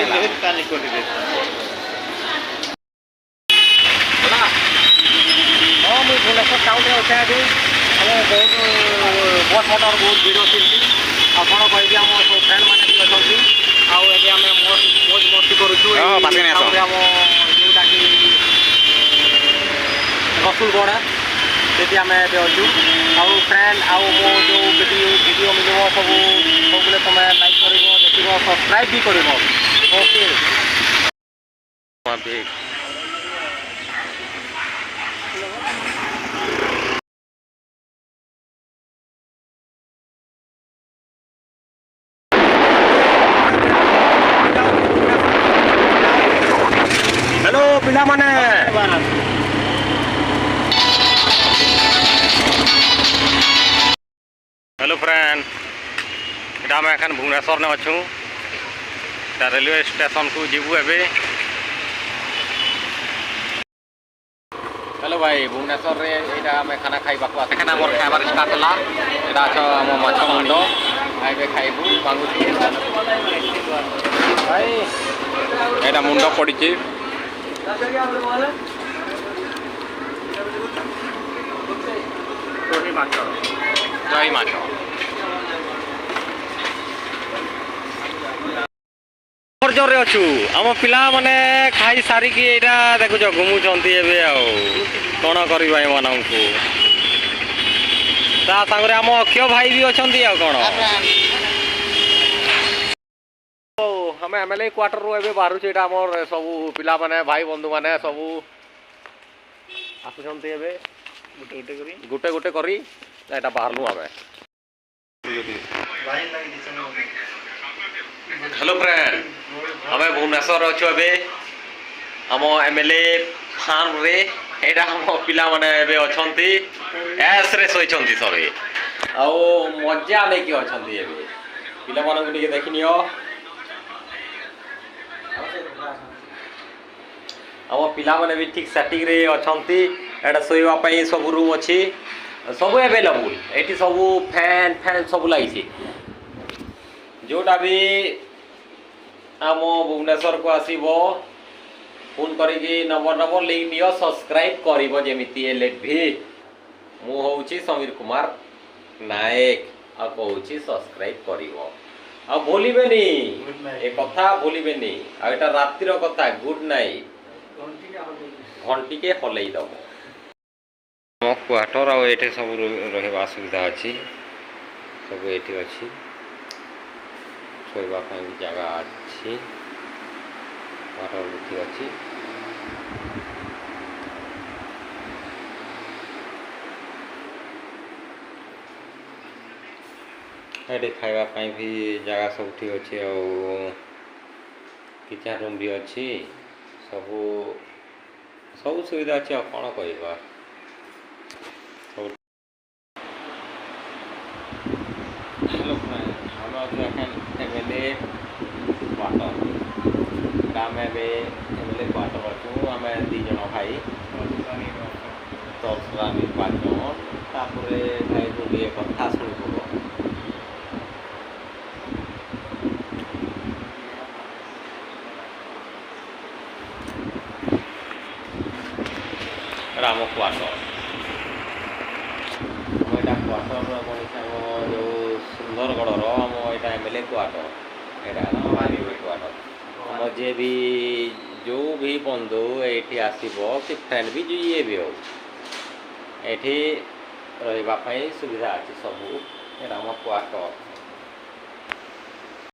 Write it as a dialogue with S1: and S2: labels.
S1: हाँ मुझे भुवनेश्वर टाउन में अच्छे अभी हम बहुत बस मटर बहुत भिड़ अच्छी आपड़ कह आम सब फ्रेंड मैंने भी अच्छा आगे आम मौज मस्ती करुचु आम जोटा कि रसुलगड़ा से आम अच्छु आउ फ्रेंड आउ मो जो वीडियो मिल सब सब तुम लाइक कर देख सब्सक्राइब भी कर ओके। हेलो पिला माने
S2: हेलो फ्रेंड इटा आम एखन भुवनेश्वर में अच्छू रेलवे स्टेशन को जीवु एबे। हेलो भाई भुवनेश्वर रे एटा आम खाना खाइबा को आसे खाना मोर खाइबार स्टार्ट हला एटा छ हम माछ मुंड आइबे खाइबू मांगुछु भाई एटा मुंड पड़ी छी दही माछ जोर अच्छु आम पिला माने खाई सारिकी एटा देखुच घुमुचंती एबे आउ कौन करबा एमानंकु ता संगरे आम अक्षय भाई भी अछंती आ कोन हम एमएलए क्वार्टर रो एबे बाहरु एटा हमर सब पिला माने भाई बंधु माने सब आसुचंती एबे गुटे गुटे करी एटा बाहरनु आबे। हेलो फ्रेंड हमें भुवनेश्वर अच्छु एबे हम एमएलए फार्म रे एटा हम पिला माने एबे अछंती एस रे सोइछंती सरे आ मजा ले कि अछंती एबे पिला माने को देखिनियो हम पिला माने भी ठीक सेटिंग रे अछंती एटा सोइबा पई सब रूम अछि सब अवेलेबल एटी सब फैन फैन सब लागिछि जोटा भी आम भुवनेश्वर को आसब फोन करी number number link neo subscribe कर जमी एलएट भी मु हूँ समीर कुमार नायक आ कहूँ सब्सक्राइब कर भूलबेनी ए कथा भूलबेनी आटा रातिर कथा गुड नाइट घंटी के हलईदब क्वार्टर आटे सब रहा सुविधा अच्छी सब ये अच्छी शोवा भी जगह अच्छी क्वार्टर भी अच्छी ये खावाई भी जगह सब ठीक अच्छे किचन रूम भी अच्छी सब सब सुविधा अच्छी आ कौन कह हेलो फ्रेंड एमएलए क्वार्टर आम एमएलए क्वार्टर अच्छू आम दी जन भाई तलसरा भी 5 जन तापर भाई गोटे कथा शुणुब राम क्वार्टर क्वार्टर जो सुंदरगढ़ आम यहाँ एमएलए क्वार्टर यहाँ क्वार्टर आम जे भी जो भी बंधु ये आसब कि फ्रेंड भी ये भी हो ये रही सुविधा अच्छी सब राम क्वार्टर।